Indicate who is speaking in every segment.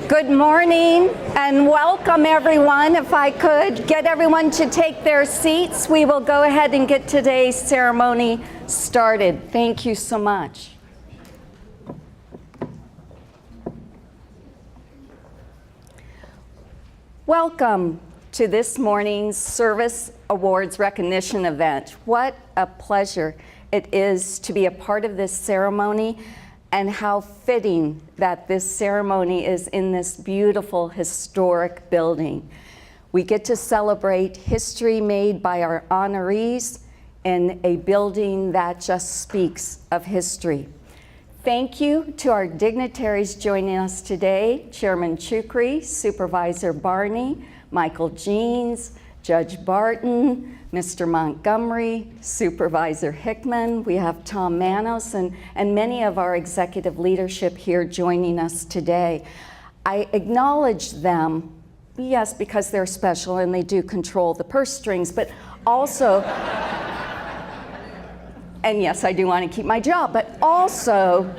Speaker 1: Good morning and welcome everyone. If I could get everyone to take their seats, we will go ahead and get today's ceremony started. Thank you so much. Welcome to this morning's Service Awards Recognition event. What a pleasure it is to be a part of this ceremony, and how fitting that this ceremony is in this beautiful historic building. We get to celebrate history made by our honorees in a building that just speaks of history. Thank you to our dignitaries joining us today, Chairman Chukri, Supervisor Barney, Michael Jeans, Judge Barton, Mr. Montgomery, Supervisor Hickman. We have Tom Manos and many of our executive leadership here joining us today. I acknowledge them, yes, because they're special and they do control the purse strings, but also, and yes, I do want to keep my job, but also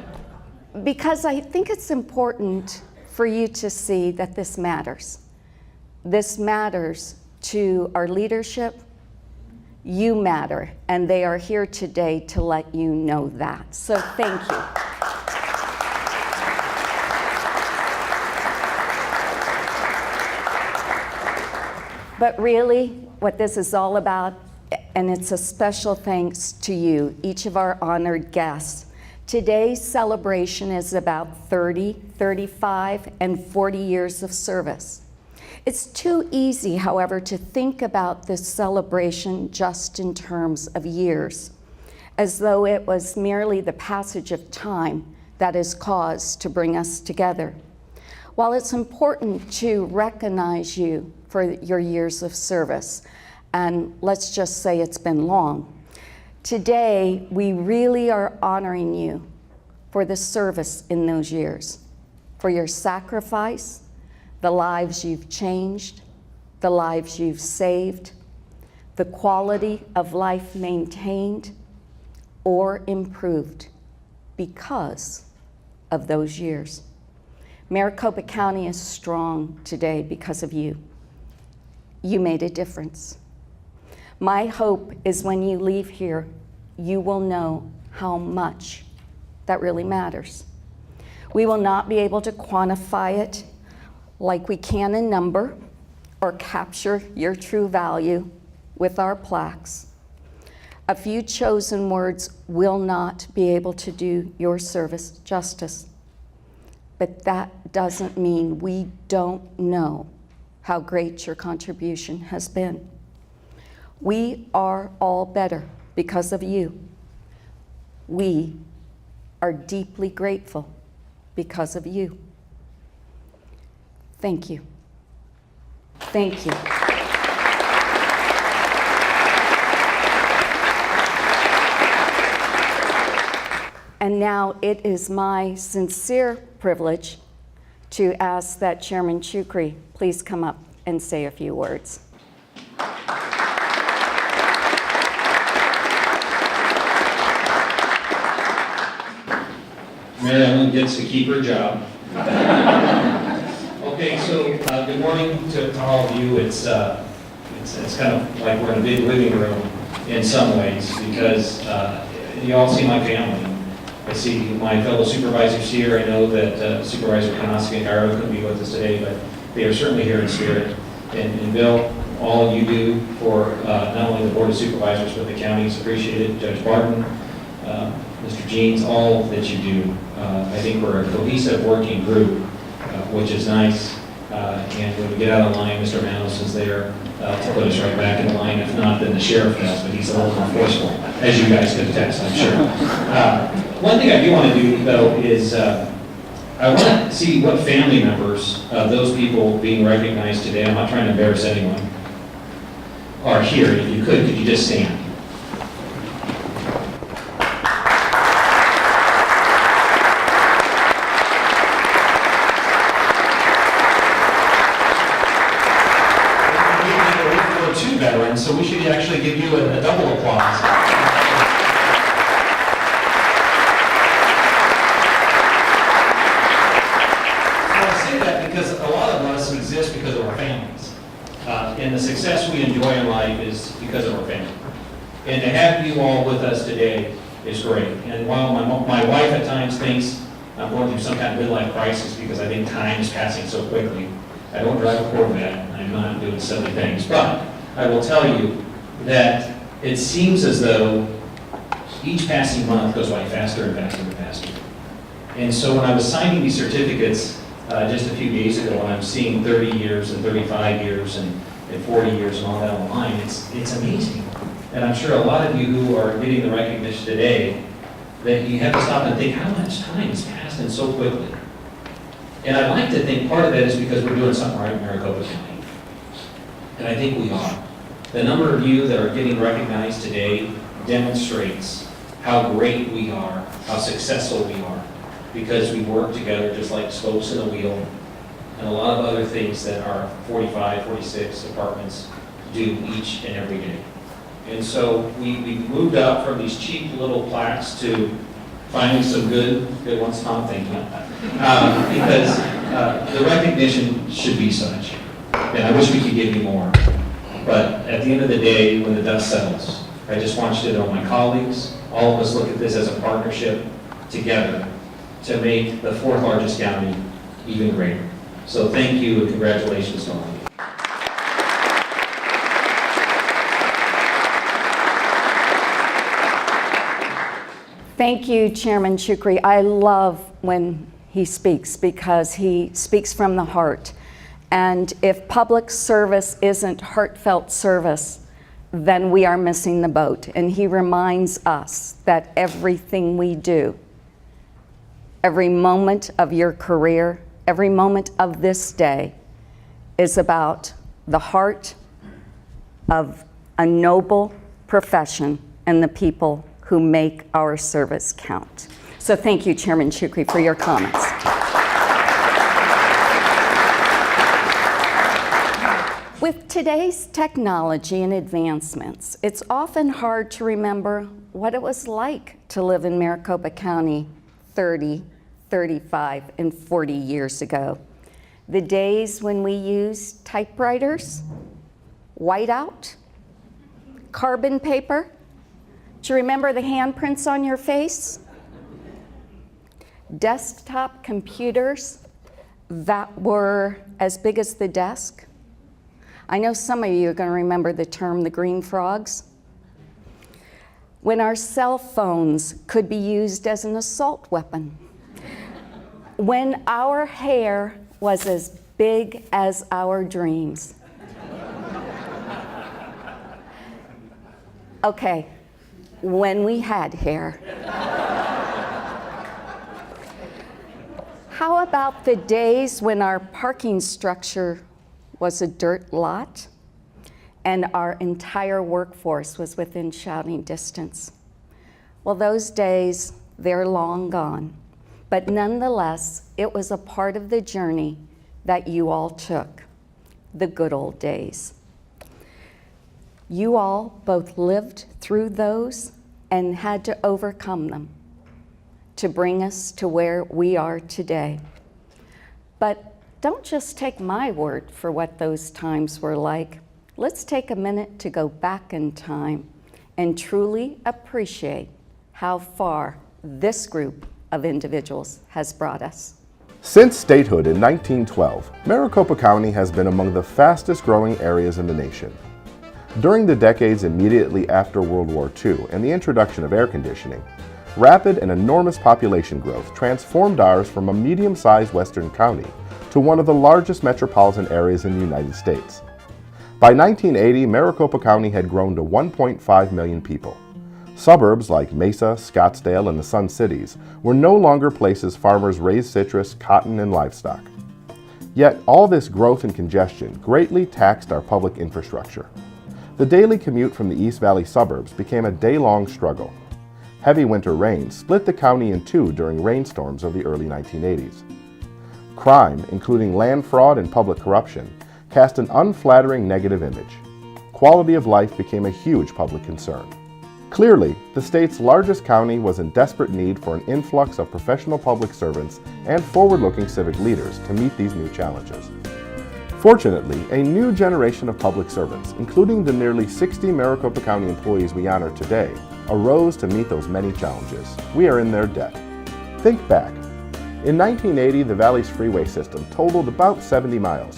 Speaker 1: because I think it's important for you to see that this matters. This matters to our leadership. You matter, and they are here today to let you know that. So thank you. But really, what this is all about, and it's a special thanks to you, each of our honored guests. Today's celebration is about 30, 35, and 40 years of service. It's too easy, however, to think about this celebration just in terms of years, as though it was merely the passage of time that is caused to bring us together. While it's important to recognize you for your years of service, and let's just say it's been long, today we really are honoring you for the service in those years, for your sacrifice, the lives you've changed, the lives you've saved, the quality of life maintained or improved because of those years. Maricopa County is strong today because of you. You made a difference. My hope is when you leave here, you will know how much that really matters. We will not be able to quantify it like we can in number, or capture your true value with our plaques. A few chosen words will not be able to do your service justice. But that doesn't mean we don't know how great your contribution has been. We are all better because of you. We are deeply grateful because of you. Thank you. Thank you. And now it is my sincere privilege to ask that Chairman Chukri please come up and say a few words.
Speaker 2: Mary Ellen gets to keep her job. Okay, so good morning to all of you. It's kind of like we're in a big living room in some ways, because you all see my family. I see my fellow supervisors here. I know that Supervisor Konoski and Garro couldn't be with us today, but they are certainly here in spirit. And Bill, all you do for not only the Board of Supervisors, but the county is appreciated. Judge Barton, Mr. Jeans, all that you do. I think we're a cohesive working group, which is nice. And when we get out of line, Mr. Manos is there to put us right back in line. If not, then the sheriff does, but he's a little more forceful, as you guys can attest, I'm sure. One thing I do want to do, though, is I want to see what family members of those people being recognized today, I'm not trying to embarrass anyone, are here. If you could you just stand? So we should actually give you a double applause. I say that because a lot of us exist because of our families. And the success we enjoy in life is because of our family. And to have you all with us today is great. And while my wife at times thinks I'm going through some kind of midlife crisis because I think time is passing so quickly, I don't drive a Corvette, I'm not doing silly things, but I will tell you that it seems as though each passing month goes by faster and faster and faster. And so when I was signing these certificates just a few days ago, when I'm seeing 30 years and 35 years and 40 years and all that on the line, it's amazing. And I'm sure a lot of you who are getting the recognition today, that you have to stop and think, how much time has passed and so quickly? And I'd like to think part of that is because we're doing something right in Maricopa County. And I think we are. The number of you that are getting recognized today demonstrates how great we are, how successful we are, because we work together just like spokes in a wheel and a lot of other things that our 45, 46 departments do each and every day. And so we've moved up from these cheap little plaques to finding some good ones, Tom, thank you. Because the recognition should be such. And I wish we could give you more. But at the end of the day, when the dust settles, I just want you to know my colleagues, all of us look at this as a partnership together to make the fourth largest county even greater. So thank you and congratulations to all of you.
Speaker 1: Thank you, Chairman Shukri. I love when he speaks because he speaks from the heart. And if public service isn't heartfelt service, then we are missing the boat. And he reminds us that everything we do, every moment of your career, every moment of this day is about the heart of a noble profession and the people who make our service count. So thank you, Chairman Shukri, for your comments. With today's technology and advancements, it's often hard to remember what it was like to live in Maricopa County 30, 35, and 40 years ago. The days when we used typewriters, whiteout, carbon paper. Do you remember the handprints on your face? Desktop computers that were as big as the desk. I know some of you are going to remember the term the green frogs. When our cell phones could be used as an assault weapon. When our hair was as big as our dreams. Okay, when we had hair. How about the days when our parking structure was a dirt lot and our entire workforce was within shouting distance? Well, those days, they're long gone. But nonetheless, it was a part of the journey that you all took, the good old days. You all both lived through those and had to overcome them to bring us to where we are today. But don't just take my word for what those times were like. Let's take a minute to go back in time and truly appreciate how far this group of individuals has brought us.
Speaker 3: Since statehood in 1912, Maricopa County has been among the fastest growing areas in the nation. During the decades immediately after World War II and the introduction of air conditioning, rapid and enormous population growth transformed ours from a medium-sized western county to one of the largest metropolitan areas in the United States. By 1980, Maricopa County had grown to 1.5 million people. Suburbs like Mesa, Scottsdale, and the Sun Cities were no longer places farmers raised citrus, cotton, and livestock. Yet all this growth and congestion greatly taxed our public infrastructure. The daily commute from the East Valley suburbs became a day-long struggle. Heavy winter rains split the county in two during rainstorms of the early 1980s. Crime, including land fraud and public corruption, cast an unflattering negative image. Quality of life became a huge public concern. Clearly, the state's largest county was in desperate need for an influx of professional public servants and forward-looking civic leaders to meet these new challenges. Fortunately, a new generation of public servants, including the nearly 60 Maricopa County employees we honor today, arose to meet those many challenges. We are in their debt. Think back. In 1980, the Valley's freeway system totaled about 70 miles.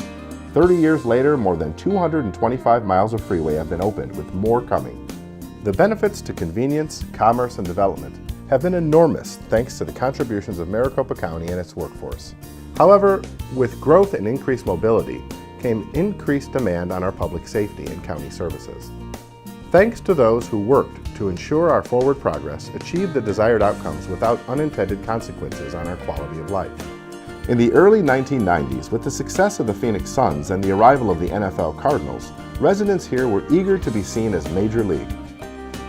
Speaker 3: 30 years later, more than 225 miles of freeway have been opened, with more coming. The benefits to convenience, commerce, and development have been enormous thanks to the contributions of Maricopa County and its workforce. However, with growth and increased mobility came increased demand on our public safety and county services. Thanks to those who worked to ensure our forward progress achieved the desired outcomes without unintended consequences on our quality of life. In the early 1990s, with the success of the Phoenix Suns and the arrival of the NFL Cardinals, residents here were eager to be seen as Major League.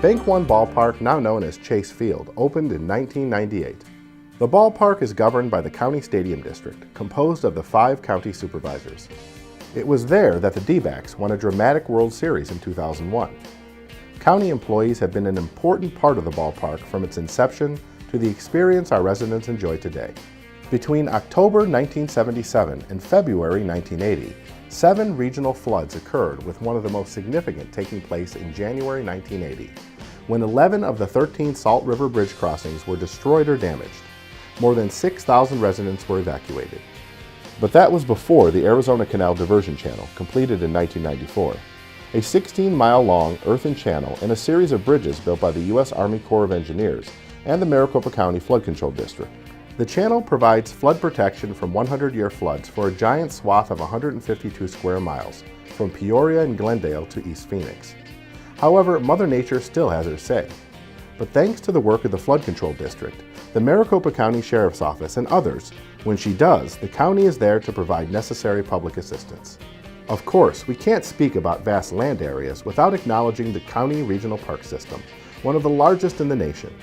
Speaker 3: Bank One Ballpark, now known as Chase Field, opened in 1998. The ballpark is governed by the County Stadium District, composed of the 5 county supervisors. It was there that the D-backs won a dramatic World Series in 2001. County employees have been an important part of the ballpark from its inception to the experience our residents enjoy today. Between October 1977 and February 1980, 7 regional floods occurred, with one of the most significant taking place in January 1980, when 11 of the 13 Salt River Bridge crossings were destroyed or damaged. More than 6,000 residents were evacuated. But that was before the Arizona Canal Diversion Channel, completed in 1994, a 16-mile-long earthen channel and a series of bridges built by the U.S. Army Corps of Engineers and the Maricopa County Flood Control District. The channel provides flood protection from 100-year floods for a giant swath of 152 square miles, from Peoria and Glendale to East Phoenix. However, Mother Nature still has her say. But thanks to the work of the Flood Control District, the Maricopa County Sheriff's Office, and others, when she does, the county is there to provide necessary public assistance. Of course, we can't speak about vast land areas without acknowledging the County Regional Park System, one of the largest in the nation.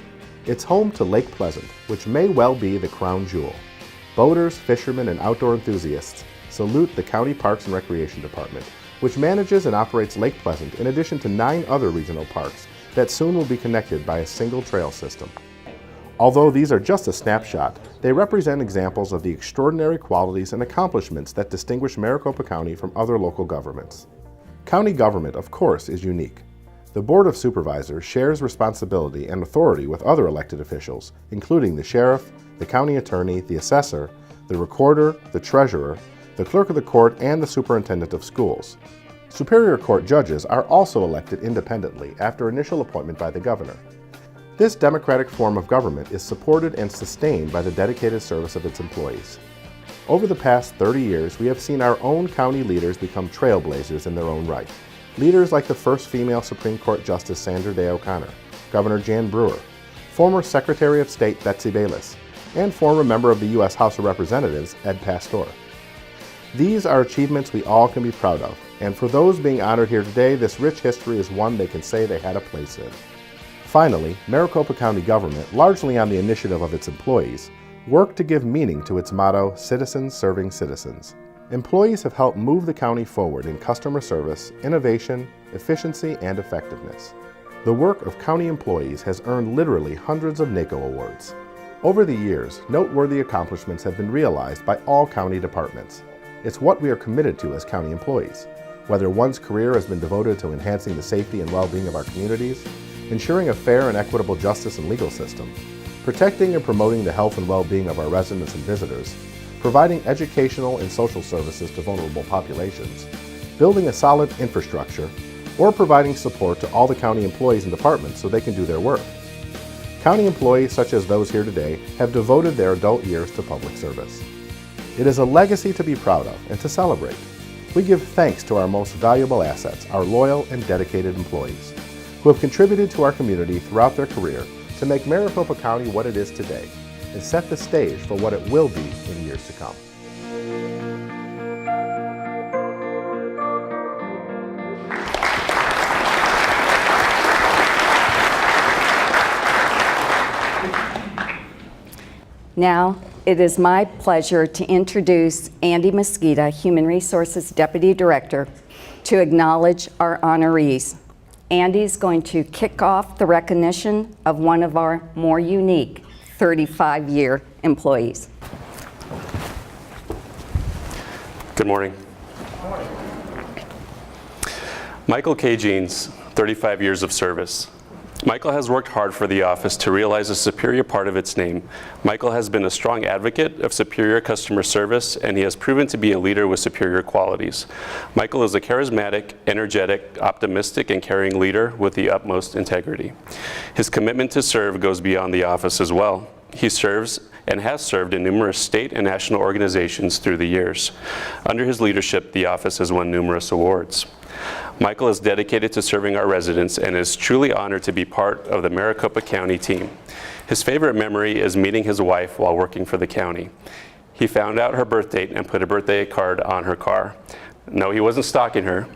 Speaker 3: It's home to Lake Pleasant, which may well be the crown jewel. Boaters, fishermen, and outdoor enthusiasts salute the County Parks and Recreation Department, which manages and operates Lake Pleasant in addition to 9 other regional parks that soon will be connected by a single trail system. Although these are just a snapshot, they represent examples of the extraordinary qualities and accomplishments that distinguish Maricopa County from other local governments. County government, of course, is unique. The Board of Supervisors shares responsibility and authority with other elected officials, including the sheriff, the county attorney, the assessor, the recorder, the treasurer, the clerk of the court, and the superintendent of schools. Superior Court judges are also elected independently after initial appointment by the governor. This democratic form of government is supported and sustained by the dedicated service of its employees. Over the past 30 years, we have seen our own county leaders become trailblazers in their own right. Leaders like the first female Supreme Court Justice Sandra Day O'Connor, Governor Jan Brewer, former Secretary of State Betsy Bayless, and former member of the U.S. House of Representatives Ed Pastor. These are achievements we all can be proud of, and for those being honored here today, this rich history is one they can say they had a place in. Finally, Maricopa County government, largely on the initiative of its employees, worked to give meaning to its motto, Citizens Serving Citizens. Employees have helped move the county forward in customer service, innovation, efficiency, and effectiveness. The work of county employees has earned literally hundreds of NACO awards. Over the years, noteworthy accomplishments have been realized by all county departments. It's what we are committed to as county employees, whether one's career has been devoted to enhancing the safety and well-being of our communities, ensuring a fair and equitable justice and legal system, protecting and promoting the health and well-being of our residents and visitors, providing educational and social services to vulnerable populations, building a solid infrastructure, or providing support to all the county employees and departments so they can do their work. County employees such as those here today have devoted their adult years to public service. It is a legacy to be proud of and to celebrate. We give thanks to our most valuable assets, our loyal and dedicated employees, who have contributed to our community throughout their career to make Maricopa County what it is today and set the stage for what it will be in years to come.
Speaker 1: Now, it is my pleasure to introduce Andy Mosqueda, Human Resources Deputy Director, to acknowledge our honorees. Andy's going to kick off the recognition of one of our more unique 35-year employees.
Speaker 4: Good morning. Michael K. Jeans, 35 years of service. Michael has worked hard for the office to realize the superior part of its name. Michael has been a strong advocate of superior customer service, and he has proven to be a leader with superior qualities. Michael is a charismatic, energetic, optimistic, and caring leader with the utmost integrity. His commitment to serve goes beyond the office as well. He serves and has served in numerous state and national organizations through the years. Under his leadership, the office has won numerous awards. Michael is dedicated to serving our residents and is truly honored to be part of the Maricopa County team. His favorite memory is meeting his wife while working for the county. He found out her birth date and put a birthday card on her car. No, he wasn't stalking her.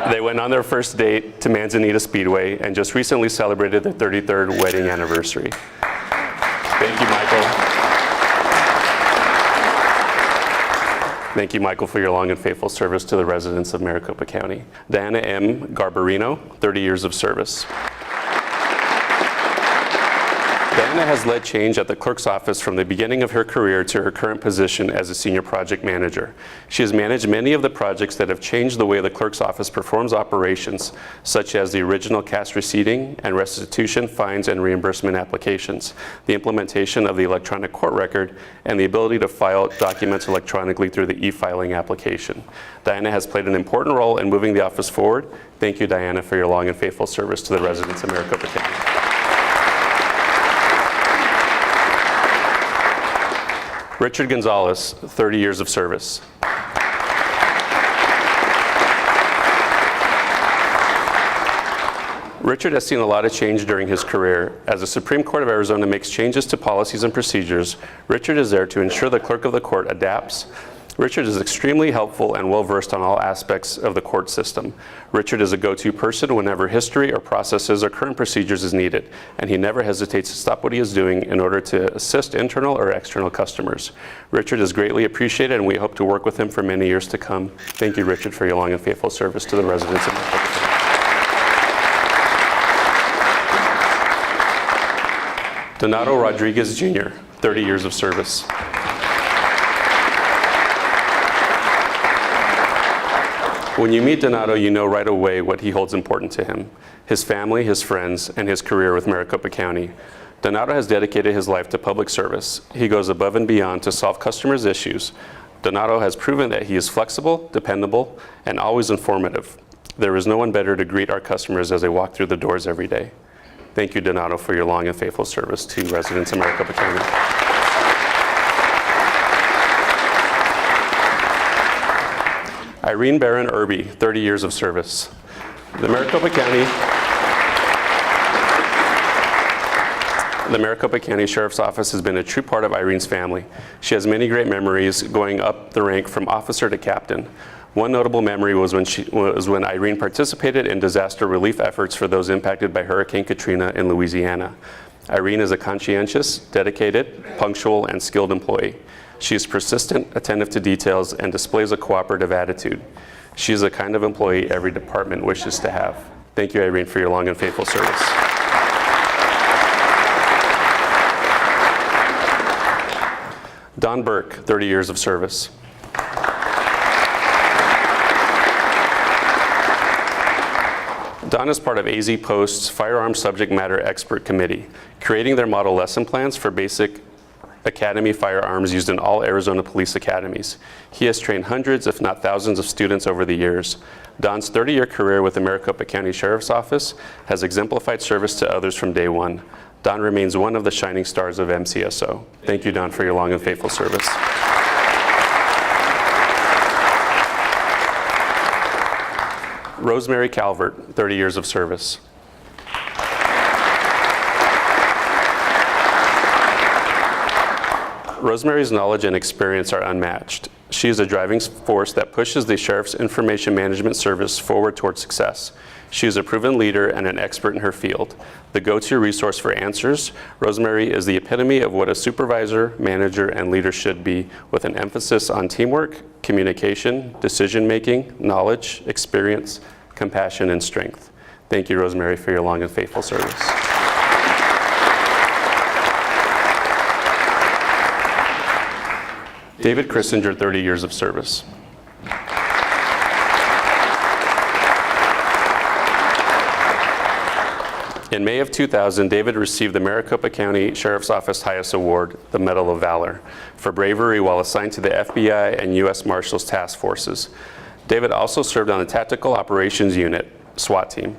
Speaker 4: They went on their first date to Manzanita Speedway and just recently celebrated their 33rd wedding anniversary. Thank you, Michael. Thank you, Michael, for your long and faithful service to the residents of Maricopa County. Diana M. Garbarino, 30 years of service. Diana has led change at the clerk's office from the beginning of her career to her current position as a senior project manager. She has managed many of the projects that have changed the way the clerk's office performs operations, such as the original cash receipting and restitution, fines, and reimbursement applications, the implementation of the electronic court record, and the ability to file documents electronically through the e-filing application. Diana has played an important role in moving the office forward. Thank you, Diana, for your long and faithful service to the residents of Maricopa County. Richard Gonzalez, 30 years of service. Richard has seen a lot of change during his career. As the Supreme Court of Arizona makes changes to policies and procedures, Richard is there to ensure the clerk of the court adapts. Richard is extremely helpful and well-versed on all aspects of the court system. Richard is a go-to person whenever history or processes or current procedures is needed, and he never hesitates to stop what he is doing in order to assist internal or external customers. Richard is greatly appreciated, and we hope to work with him for many years to come. Thank you, Richard, for your long and faithful service to the residents of Maricopa County. Donato Rodriguez Jr., 30 years of service. When you meet Donato, you know right away what he holds important to him: his family, his friends, and his career with Maricopa County. Donato has dedicated his life to public service. He goes above and beyond to solve customers' issues. Donato has proven that he is flexible, dependable, and always informative. There is no one better to greet our customers as they walk through the doors every day. Thank you, Donato, for your long and faithful service to residents of Maricopa County. Irene Barron Irby, 30 years of service. The Maricopa County Sheriff's Office has been a true part of Irene's family. She has many great memories going up the rank from officer to captain. One notable memory was when Irene participated in disaster relief efforts for those impacted by Hurricane Katrina in Louisiana. Irene is a conscientious, dedicated, punctual, and skilled employee. She is persistent, attentive to details, and displays a cooperative attitude. She is the kind of employee every department wishes to have. Thank you, Irene, for your long and faithful service. Don Burke, 30 years of service. Don is part of AZ Post's Firearms Subject Matter Expert Committee, creating their model lesson plans for basic Academy firearms used in all Arizona police academies. He has trained hundreds, if not thousands, of students over the years. Don's 30-year career with the Maricopa County Sheriff's Office has exemplified service to others from day one. Don remains one of the shining stars of MCSO. Thank you, Don, for your long and faithful service. Rosemary Calvert, 30 years of service. Rosemary's knowledge and experience are unmatched. She is a driving force that pushes the Sheriff's Information Management Service forward toward success. She is a proven leader and an expert in her field. The go-to resource for answers, Rosemary is the epitome of what a supervisor, manager, and leader should be, with an emphasis on teamwork, communication, decision-making, knowledge, experience, compassion, and strength. Thank you, Rosemary, for your long and faithful service. David Christinger, 30 years of service. In May of 2000, David received the Maricopa County Sheriff's Office highest award, the Medal of Valor, for bravery while assigned to the FBI and U.S. Marshals Task Forces. David also served on the Tactical Operations Unit, SWAT team.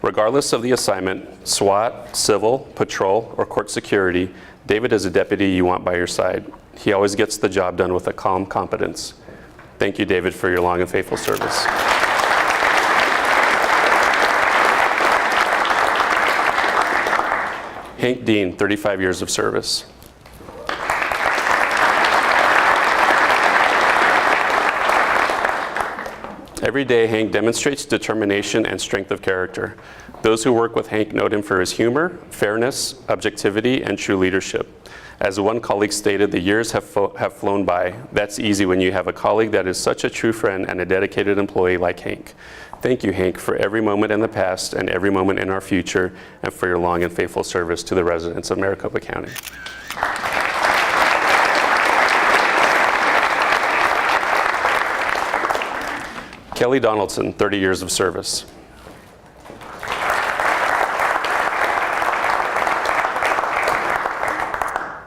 Speaker 4: Regardless of the assignment, SWAT, civil, patrol, or court security, David is a deputy you want by your side. He always gets the job done with a calm competence. Thank you, David, for your long and faithful service. Hank Dean, 35 years of service. Every day, Hank demonstrates determination and strength of character. Those who work with Hank note him for his humor, fairness, objectivity, and true leadership. As one colleague stated, the years have flown by. That's easy when you have a colleague that is such a true friend and a dedicated employee like Hank. Thank you, Hank, for every moment in the past and every moment in our future, and for your long and faithful service to the residents of Maricopa County. Kelly Donaldson, 30 years of service.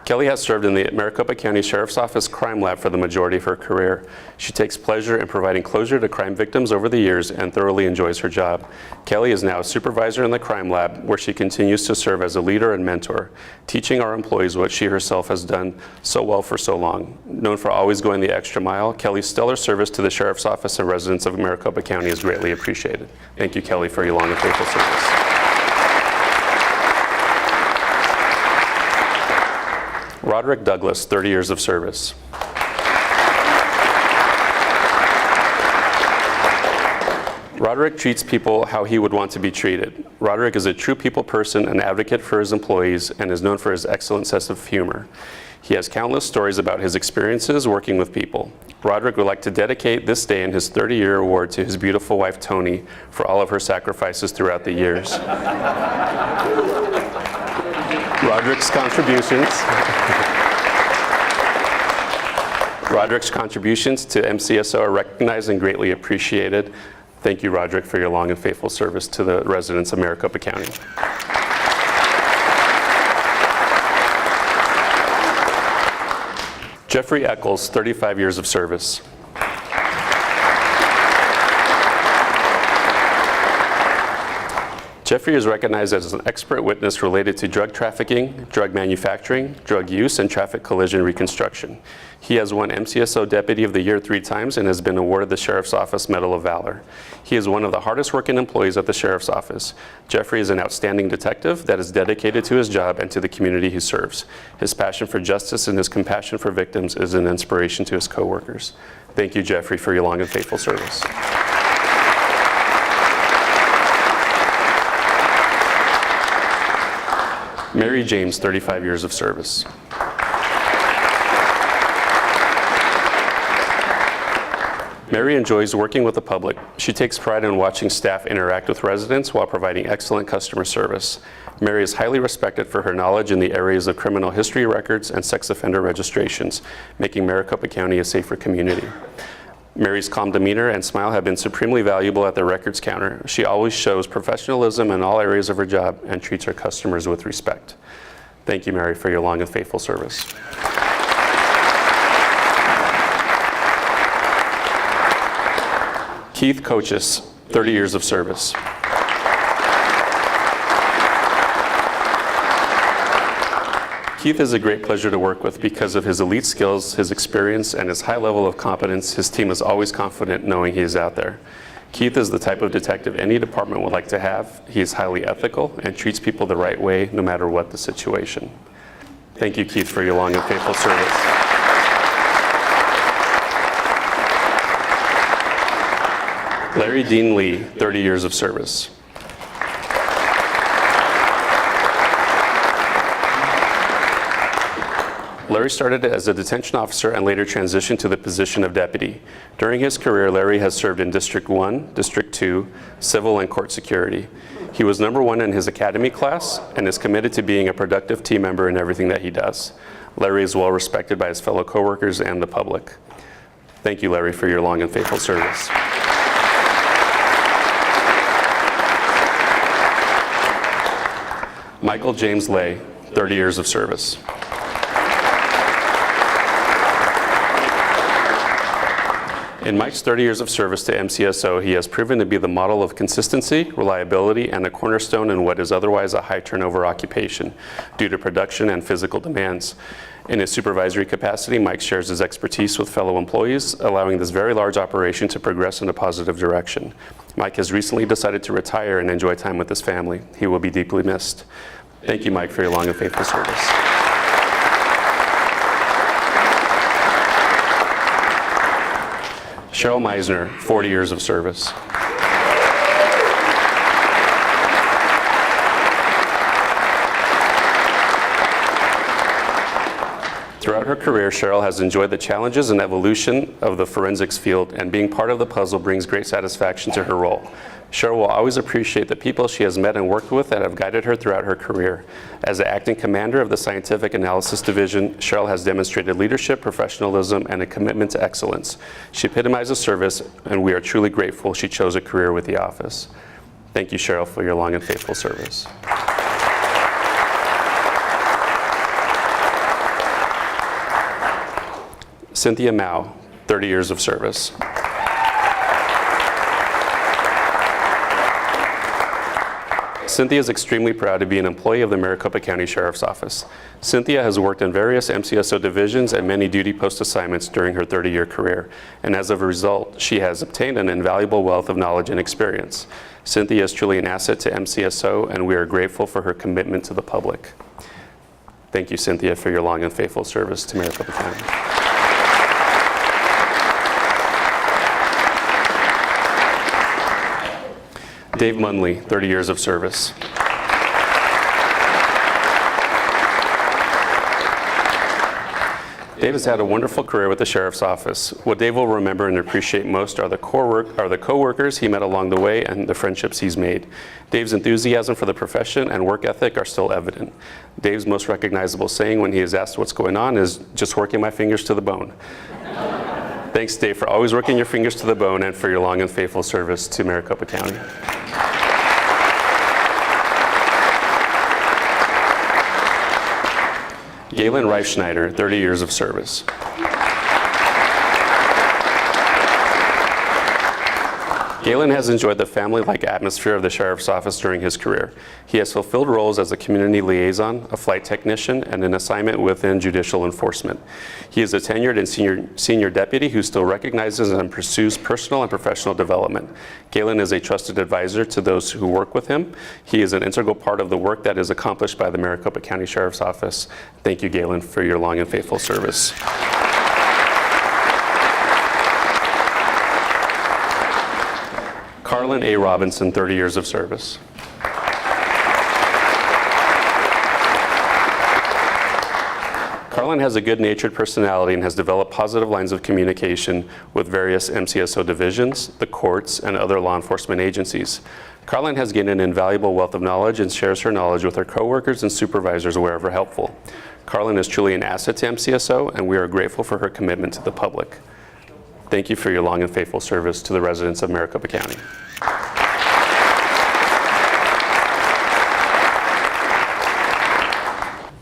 Speaker 4: Kelly has served in the Maricopa County Sheriff's Office Crime Lab for the majority of her career. She takes pleasure in providing closure to crime victims over the years and thoroughly enjoys her job. Kelly is now a supervisor in the Crime Lab, where she continues to serve as a leader and mentor, teaching our employees what she herself has done so well for so long. Known for always going the extra mile, Kelly's stellar service to the Sheriff's Office and residents of Maricopa County is greatly appreciated. Thank you, Kelly, for your long and faithful service. Roderick Douglas, 30 years of service. Roderick treats people how he would want to be treated. Roderick is a true people person, an advocate for his employees, and is known for his excellent sense of humor. He has countless stories about his experiences working with people. Roderick would like to dedicate this day and his 30-year award to his beautiful wife, Tony, for all of her sacrifices throughout the years. Roderick's contributions to MCSO are recognized and greatly appreciated. Thank you, Roderick, for your long and faithful service to the residents of Maricopa County. Jeffrey Eccles, 35 years of service. Jeffrey is recognized as an expert witness related to drug trafficking, drug manufacturing, drug use, and traffic collision reconstruction. He has won MCSO Deputy of the Year 3 times and has been awarded the Sheriff's Office Medal of Valor. He is one of the hardest working employees at the Sheriff's Office. Jeffrey is an outstanding detective that is dedicated to his job and to the community he serves. His passion for justice and his compassion for victims is an inspiration to his coworkers. Thank you, Jeffrey, for your long and faithful service. Mary James, 35 years of service. Mary enjoys working with the public. She takes pride in watching staff interact with residents while providing excellent customer service. Mary is highly respected for her knowledge in the areas of criminal history records and sex offender registrations, making Maricopa County a safer community. Mary's calm demeanor and smile have been supremely valuable at the records counter. She always shows professionalism in all areas of her job and treats her customers with respect. Thank you, Mary, for your long and faithful service. Keith Coaches, 30 years of service. Keith is a great pleasure to work with because of his elite skills, his experience, and his high level of competence. His team is always confident knowing he is out there. Keith is the type of detective any department would like to have. He is highly ethical and treats people the right way no matter what the situation. Thank you, Keith, for your long and faithful service. Larry Dean Lee, 30 years of service. Larry started as a detention officer and later transitioned to the position of deputy. During his career, Larry has served in District 1, District 2, civil and court security. He was #1 in his academy class and is committed to being a productive team member in everything that he does. Larry is well respected by his fellow coworkers and the public. Thank you, Larry, for your long and faithful service. Michael James Lay, 30 years of service. In Mike's 30 years of service to MCSO, he has proven to be the model of consistency, reliability, and a cornerstone in what is otherwise a high turnover occupation due to production and physical demands. In his supervisory capacity, Mike shares his expertise with fellow employees, allowing this very large operation to progress in a positive direction. Mike has recently decided to retire and enjoy time with his family. He will be deeply missed. Thank you, Mike, for your long and faithful service. Cheryl Meisner, 40 years of service. Throughout her career, Cheryl has enjoyed the challenges and evolution of the forensics field, and being part of the puzzle brings great satisfaction to her role. Cheryl will always appreciate the people she has met and worked with that have guided her throughout her career. As the acting commander of the Scientific Analysis Division, Cheryl has demonstrated leadership, professionalism, and a commitment to excellence. She epitomizes service, and we are truly grateful she chose a career with the office. Thank you, Cheryl, for your long and faithful service. Cynthia Mao, 30 years of service. Cynthia is extremely proud to be an employee of the Maricopa County Sheriff's Office. Cynthia has worked in various MCSO divisions and many duty post assignments during her 30-year career, and as a result, she has obtained an invaluable wealth of knowledge and experience. Cynthia is truly an asset to MCSO, and we are grateful for her commitment to the public. Thank you, Cynthia, for your long and faithful service to Maricopa County. Dave Munley, 30 years of service. Dave has had a wonderful career with the Sheriff's Office. What Dave will remember and appreciate most are the co-workers he met along the way and the friendships he's made. Dave's enthusiasm for the profession and work ethic are still evident. Dave's most recognizable saying when he is asked what's going on is, "Just working my fingers to the bone." Thanks, Dave, for always working your fingers to the bone and for your long and faithful service to Maricopa County. Galen Reifschneider, 30 years of service. Galen has enjoyed the family-like atmosphere of the Sheriff's Office during his career. He has fulfilled roles as a community liaison, a flight technician, and an assignment within judicial enforcement. He is a tenured and senior deputy who still recognizes and pursues personal and professional development. Galen is a trusted advisor to those who work with him. He is an integral part of the work that is accomplished by the Maricopa County Sheriff's Office. Thank you, Galen, for your long and faithful service. Carlin A. Robinson, 30 years of service. Carlin has a good-natured personality and has developed positive lines of communication with various MCSO divisions, the courts, and other law enforcement agencies. Carlin has gained an invaluable wealth of knowledge and shares her knowledge with her coworkers and supervisors wherever helpful. Carlin is truly an asset to MCSO, and we are grateful for her commitment to the public. Thank you for your long and faithful service to the residents of Maricopa County.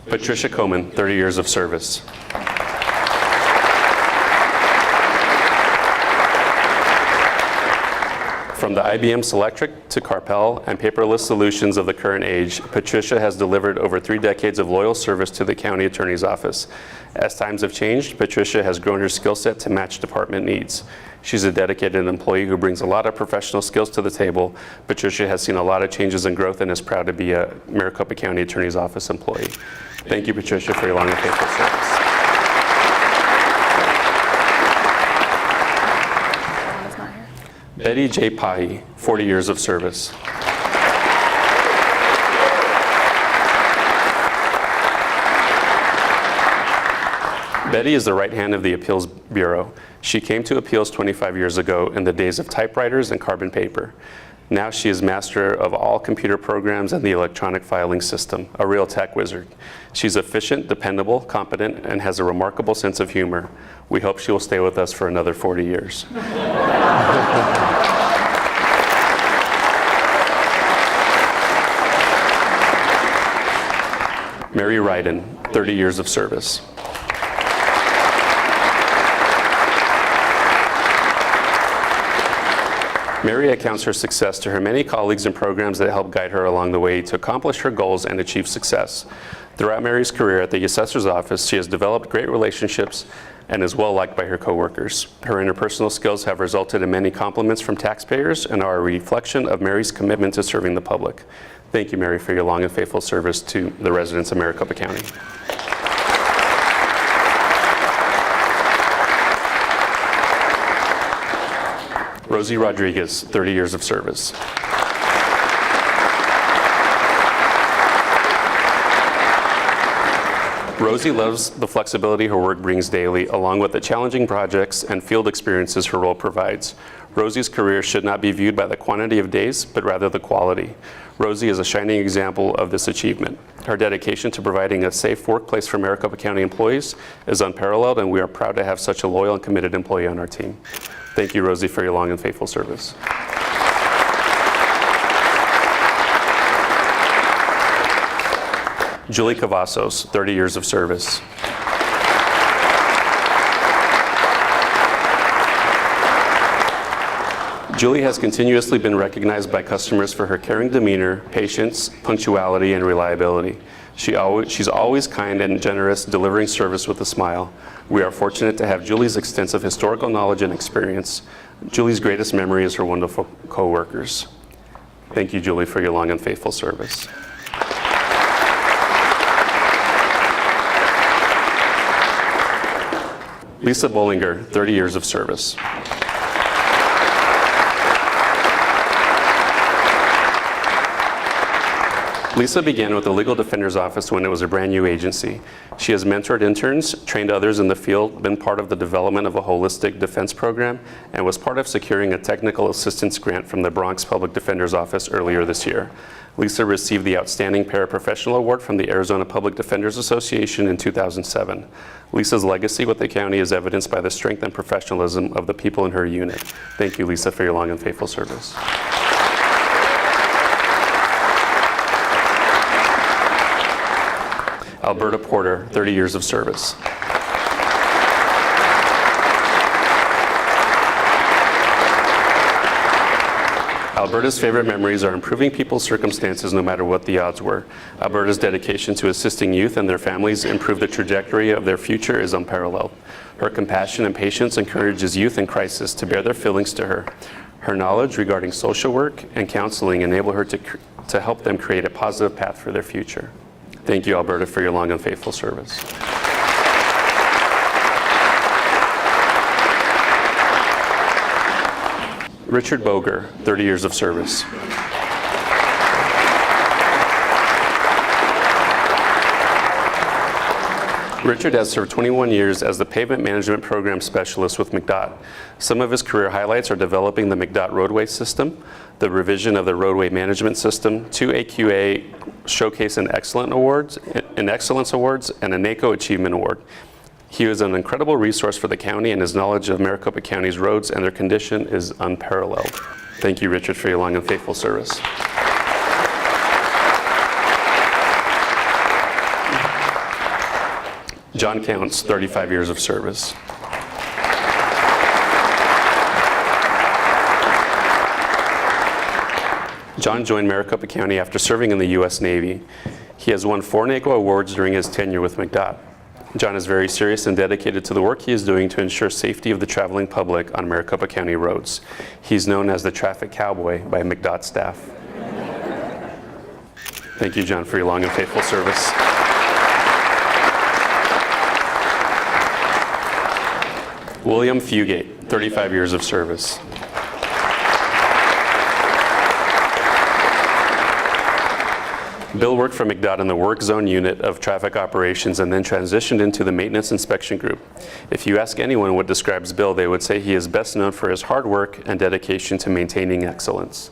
Speaker 4: Patricia Coman, 30 years of service. From the IBM Selectric to Carpel and paperless solutions of the current age, Patricia has delivered over 3 decades of loyal service to the County Attorney's Office. As times have changed, Patricia has grown her skill set to match department needs. She's a dedicated employee who brings a lot of professional skills to the table. Patricia has seen a lot of changes and growth and is proud to be a Maricopa County Attorney's Office employee. Thank you, Patricia, for your long and faithful service. Betty J. Pahi, 40 years of service. Betty is the right hand of the Appeals Bureau. She came to appeals 25 years ago in the days of typewriters and carbon paper. Now she is master of all computer programs and the electronic filing system, a real tech wizard. She's efficient, dependable, competent, and has a remarkable sense of humor. We hope she will stay with us for another 40 years. Mary Ryden, 30 years of service. Mary accounts her success to her many colleagues and programs that help guide her along the way to accomplish her goals and achieve success. Throughout Mary's career at the Assessor's Office, she has developed great relationships and is well liked by her coworkers. Her interpersonal skills have resulted in many compliments from taxpayers and are a reflection of Mary's commitment to serving the public. Thank you, Mary, for your long and faithful service to the residents of Maricopa County. Rosie Rodriguez, 30 years of service. Rosie loves the flexibility her work brings daily, along with the challenging projects and field experiences her role provides. Rosie's career should not be viewed by the quantity of days, but rather the quality. Rosie is a shining example of this achievement. Her dedication to providing a safe workplace for Maricopa County employees is unparalleled, and we are proud to have such a loyal and committed employee on our team. Thank you, Rosie, for your long and faithful service. Julie Cavazos, 30 years of service. Julie has continuously been recognized by customers for her caring demeanor, patience, punctuality, and reliability. She's always kind and generous, delivering service with a smile. We are fortunate to have Julie's extensive historical knowledge and experience. Julie's greatest memory is her wonderful co-workers. Thank you, Julie, for your long and faithful service. Lisa Bollinger, 30 years of service. Lisa began with the Legal Defender's Office when it was a brand new agency. She has mentored interns, trained others in the field, been part of the development of a holistic defense program, and was part of securing a technical assistance grant from the Bronx Public Defender's Office earlier this year. Lisa received the Outstanding Paraprofessional Award from the Arizona Public Defenders Association in 2007. Lisa's legacy with the county is evidenced by the strength and professionalism of the people in her unit. Thank you, Lisa, for your long and faithful service. Alberta Porter, 30 years of service. Alberta's favorite memories are improving people's circumstances no matter what the odds were. Alberta's dedication to assisting youth and their families improve the trajectory of their future is unparalleled. Her compassion and patience encourages youth in crisis to bear their feelings to her. Her knowledge regarding social work and counseling enable her to help them create a positive path for their future. Thank you, Alberta, for your long and faithful service. Richard Boger, 30 years of service. Richard has served 21 years as the Pavement Management Program Specialist with McDOT. Some of his career highlights are developing the McDOT roadway system, the revision of the roadway management system, 2 AQA Showcase and Excellence Awards, and a NACO Achievement Award. He is an incredible resource for the county, and his knowledge of Maricopa County's roads and their condition is unparalleled. Thank you, Richard, for your long and faithful service. John Counts, 35 years of service. John joined Maricopa County after serving in the U.S. Navy. He has won 4 NACO awards during his tenure with McDOT. John is very serious and dedicated to the work he is doing to ensure safety of the traveling public on Maricopa County roads. He's known as the traffic cowboy by McDOT staff. Thank you, John, for your long and faithful service. William Fugate, 35 years of service. Bill worked for McDOT in the Work Zone Unit of Traffic Operations and then transitioned into the Maintenance Inspection Group. If you ask anyone what describes Bill, they would say he is best known for his hard work and dedication to maintaining excellence.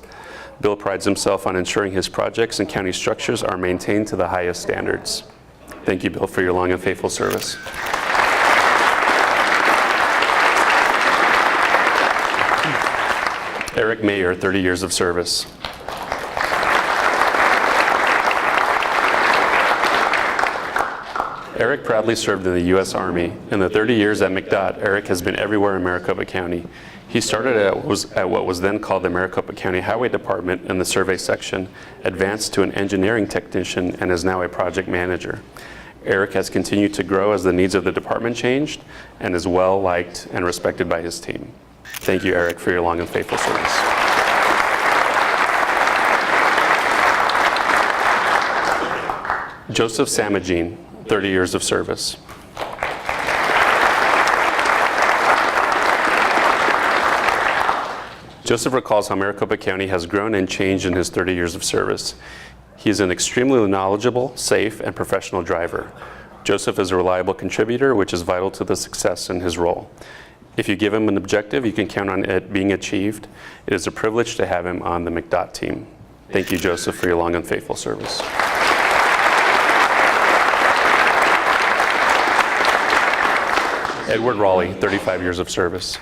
Speaker 4: Bill prides himself on ensuring his projects and county structures are maintained to the highest standards. Thank you, Bill, for your long and faithful service. Eric Mayer, 30 years of service. Eric proudly served in the U.S. Army. In the 30 years at McDOT, Eric has been everywhere in Maricopa County. He started at what was then called the Maricopa County Highway Department in the survey section, advanced to an engineering technician, and is now a project manager. Eric has continued to grow as the needs of the department changed and is well liked and respected by his team. Thank you, Eric, for your long and faithful service. Joseph Samagine, 30 years of service. Joseph recalls how Maricopa County has grown and changed in his 30 years of service. He is an extremely knowledgeable, safe, and professional driver. Joseph is a reliable contributor, which is vital to the success in his role. If you give him an objective, you can count on it being achieved. It is a privilege to have him on the McDOT team. Thank you, Joseph, for your long and faithful service. Edward Raleigh, 35 years of service.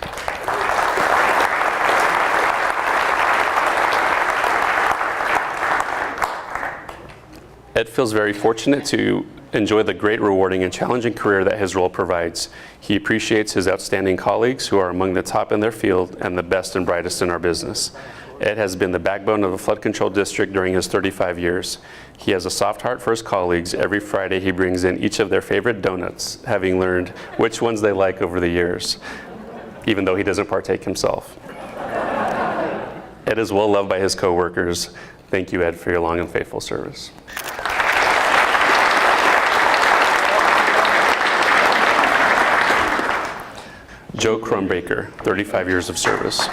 Speaker 4: Ed feels very fortunate to enjoy the great, rewarding, and challenging career that his role provides. He appreciates his outstanding colleagues who are among the top in their field and the best and brightest in our business. Ed has been the backbone of the flood control district during his 35 years. He has a soft heart for his colleagues. Every Friday he brings in each of their favorite donuts, having learned which ones they like over the years, even though he doesn't partake himself. Ed is well loved by his coworkers. Thank you, Ed, for your long and faithful service. Joe Crumbaker, 35 years of service.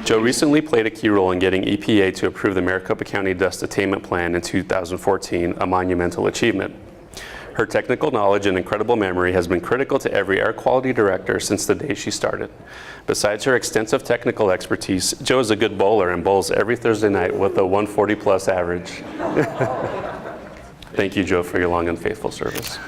Speaker 4: Joe recently played a key role in getting EPA to approve the Maricopa County Dust Attainment Plan in 2014, a monumental achievement. Her technical knowledge and incredible memory has been critical to every air quality director since the day she started. Besides her extensive technical expertise, Joe is a good bowler and bowls every Thursday night with a 140 plus average. Thank you, Joe, for your long and faithful service.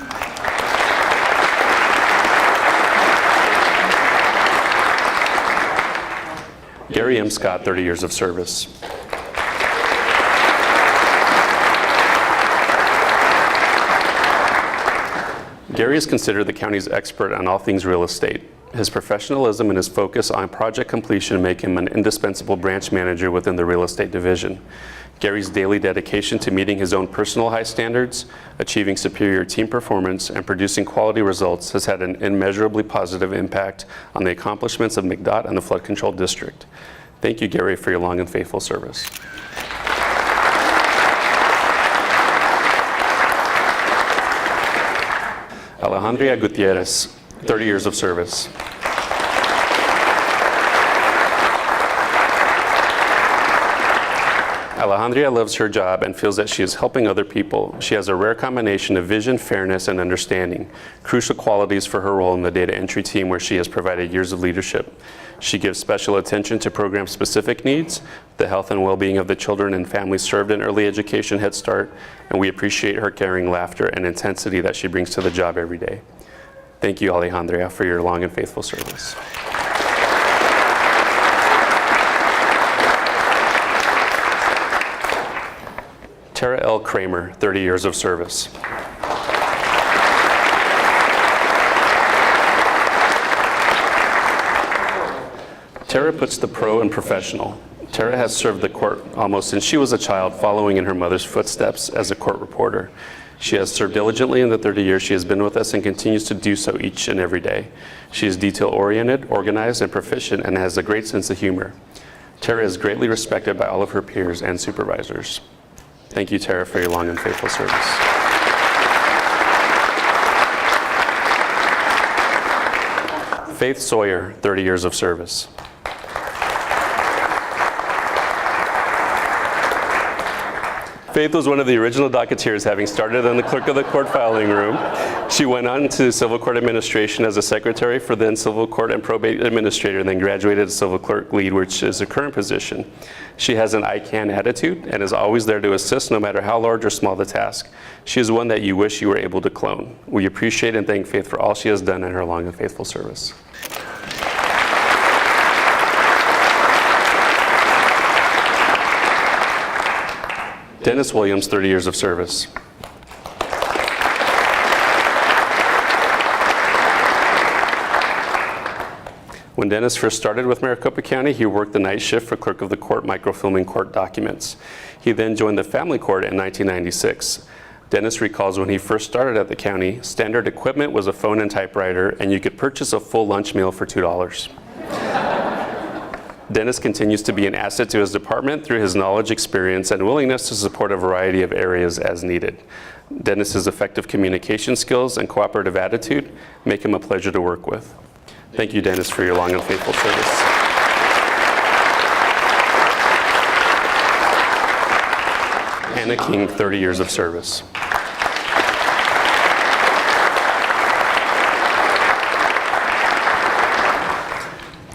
Speaker 4: Gary M. Scott, 30 years of service. Gary is considered the county's expert on all things real estate. His professionalism and his focus on project completion make him an indispensable branch manager within the real estate division. Gary's daily dedication to meeting his own personal high standards, achieving superior team performance, and producing quality results has had an immeasurably positive impact on the accomplishments of McDOT and the Flood Control District. Thank you, Gary, for your long and faithful service. Alejandra Gutierrez, 30 years of service. Alejandra loves her job and feels that she is helping other people. She has a rare combination of vision, fairness, and understanding, crucial qualities for her role in the data entry team where she has provided years of leadership. She gives special attention to program-specific needs, the health and well-being of the children and families served in early education Head Start, and we appreciate her caring laughter and intensity that she brings to the job every day. Thank you, Alejandra, for your long and faithful service. Tara L. Kramer, 30 years of service. Tara puts the pro in professional. Tara has served the court almost since she was a child, following in her mother's footsteps as a court reporter. She has served diligently in the 30 years she has been with us and continues to do so each and every day. She is detail-oriented, organized, and proficient, and has a great sense of humor. Tara is greatly respected by all of her peers and supervisors. Thank you, Tara, for your long and faithful service. Faith Sawyer, 30 years of service. Faith was one of the original docketeers, having started in the clerk of the court filing room. She went on to civil court administration as a secretary for then civil court and probate administrator, and then graduated to civil clerk lead, which is her current position. She has an I can attitude and is always there to assist no matter how large or small the task. She is one that you wish you were able to clone. We appreciate and thank Faith for all she has done in her long and faithful service. Dennis Williams, 30 years of service. When Dennis first started with Maricopa County, he worked the night shift for clerk of the court microfilming court documents. He then joined the family court in 1996. Dennis recalls when he first started at the county, standard equipment was a phone and typewriter, and you could purchase a full lunch meal for $2. Dennis continues to be an asset to his department through his knowledge, experience, and willingness to support a variety of areas as needed. Dennis's effective communication skills and cooperative attitude make him a pleasure to work with. Thank you, Dennis, for your long and faithful service. Anna King, 30 years of service.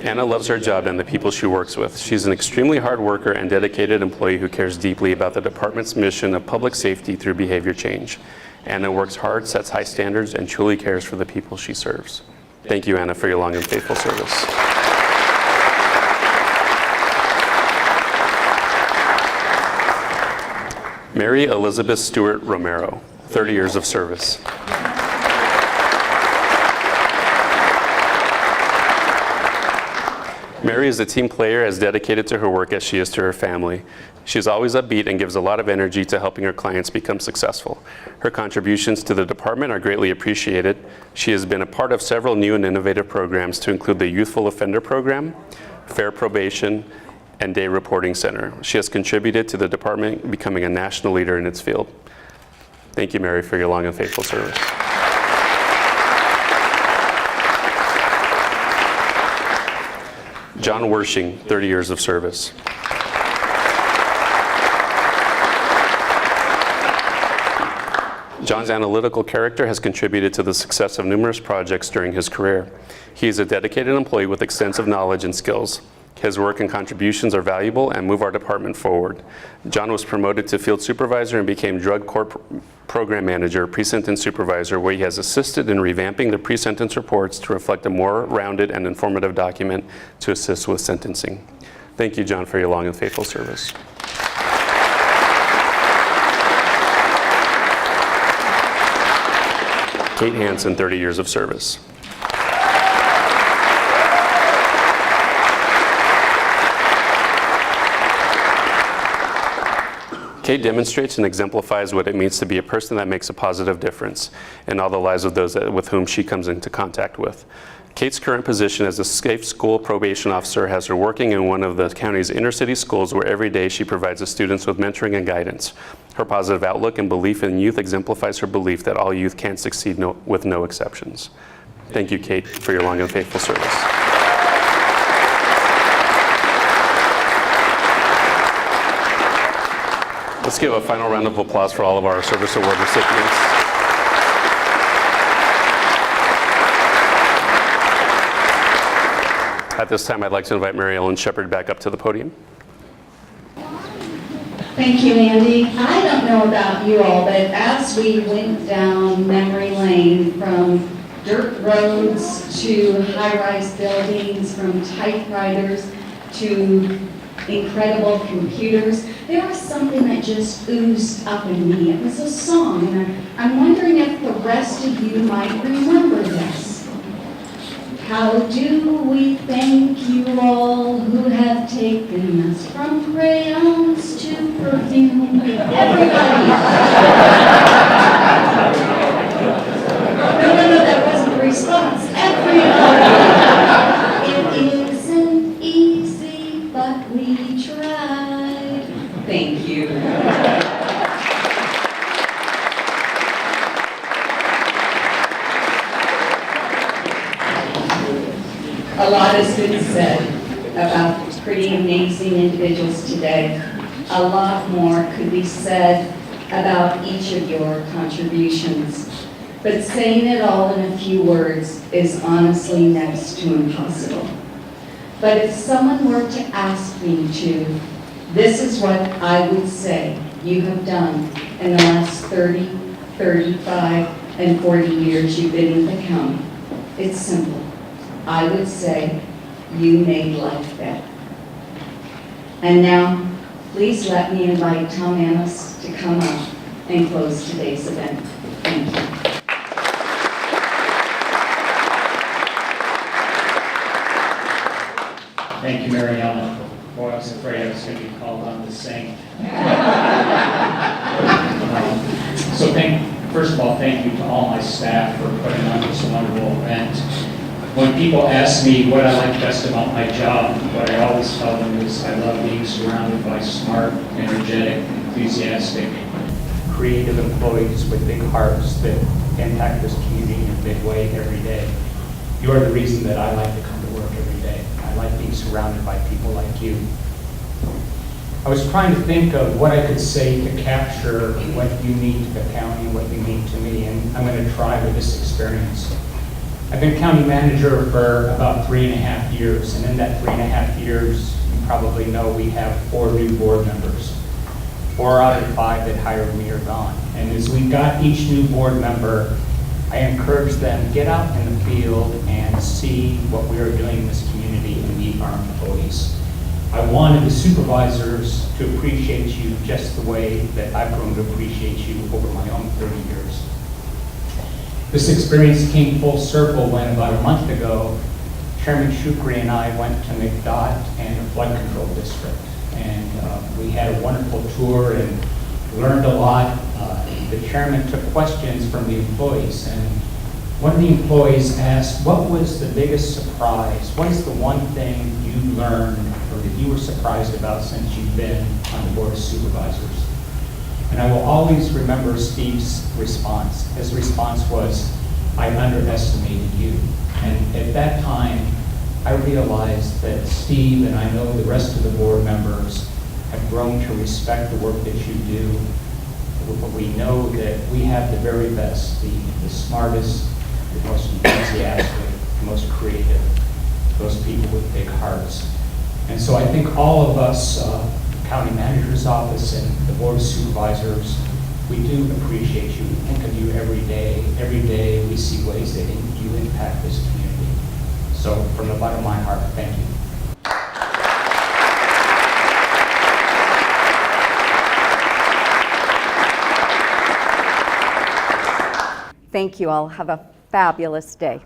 Speaker 4: Anna loves her job and the people she works with. She's an extremely hard worker and dedicated employee who cares deeply about the department's mission of public safety through behavior change. Anna works hard, sets high standards, and truly cares for the people she serves. Thank you, Anna, for your long and faithful service. Mary Elizabeth Stewart Romero, 30 years of service. Mary is a team player as dedicated to her work as she is to her family. She's always upbeat and gives a lot of energy to helping her clients become successful. Her contributions to the department are greatly appreciated. She has been a part of several new and innovative programs to include the Youthful Offender Program, Fair Probation, and Day Reporting Center. She has contributed to the department becoming a national leader in its field. Thank you, Mary, for your long and faithful service. John Wershing, 30 years of service. John's analytical character has contributed to the success of numerous projects during his career. He is a dedicated employee with extensive knowledge and skills. His work and contributions are valuable and move our department forward. John was promoted to field supervisor and became drug court program manager, pre-sentence supervisor, where he has assisted in revamping the pre-sentence reports to reflect a more rounded and informative document to assist with sentencing. Thank you, John, for your long and faithful service. Kate Hansen, 30 years of service. Kate demonstrates and exemplifies what it means to be a person that makes a positive difference in all the lives of those with whom she comes into contact with. Kate's current position as a safe school probation officer has her working in one of the county's inner city schools where every day she provides the students with mentoring and guidance. Her positive outlook and belief in youth exemplifies her belief that all youth can succeed with no exceptions. Thank you, Kate, for your long and faithful service. Let's give a final round of applause for all of our Service Award recipients. At this time, I'd like to invite Mary Ellen Shepard back up to the podium.
Speaker 1: Thank you, Andy. I don't know about you all, but as we went down memory lane from dirt roads to high-rise buildings, from typewriters to incredible computers, there was something that just oozed up in me. It was a song, and I'm wondering if the rest of you might remember this. How do we thank you all who have taken us from crayons to perfume? Everybody. No, that wasn't the response. Everybody. It isn't easy, but we tried. Thank you. A lot has been said about pretty amazing individuals today. A lot more could be said about each of your contributions. But saying it all in a few words is honestly next to impossible. But if someone were to ask me to, this is what I would say you have done in the last 30, 35, and 40 years you've been in the county. It's simple. I would say you made life better. And now, please let me invite Tom Annis to to come up and close today's event. Thank you.
Speaker 5: Thank you, Mary Ellen. Boy, I was afraid I was going to be called on to sing. So first of all, thank you to all my staff for putting on this wonderful event. When people ask me what I like best about my job, what I always tell them is I love being surrounded by smart, energetic, enthusiastic, creative employees with big hearts that impact this community in a big way every day. You are the reason that I like to come to work every day. I like being surrounded by people like you. I was trying to think of what I could say to capture what you mean to the county, what you mean to me, and I'm going to try with this experience. I've been county manager for about 3.5 years, and in that 3.5 years, you probably know we have 4 new board members. 4 out of 5 that hired me are gone. And as we got each new board member, I encourage them, get out in the field and see what we are doing in this community and meet our employees. I wanted the supervisors to appreciate you just the way that I've grown to appreciate you over my own 30 years. This experience came full circle when about a month ago, Chairman Shukri and I went to McDOT and the flood control district. And we had a wonderful tour and learned a lot. The chairman took questions from the employees, and one of the employees asked, what was the biggest surprise? What is the one thing you learned or that you were surprised about since you've been on the Board of Supervisors? And I will always remember Steve's response. His response was, I underestimated you. And at that time, I realized that Steve and I know the rest of the board members have grown to respect the work that you do. We know that we have the very best, the smartest, the most enthusiastic, the most creative, those people with big hearts. And so I think all of us, County Manager's Office and the Board of Supervisors, we do appreciate you. We think of you every day. Every day we see ways that you impact this community. So from the bottom of my heart, thank you.
Speaker 1: Thank you all. Have a fabulous day.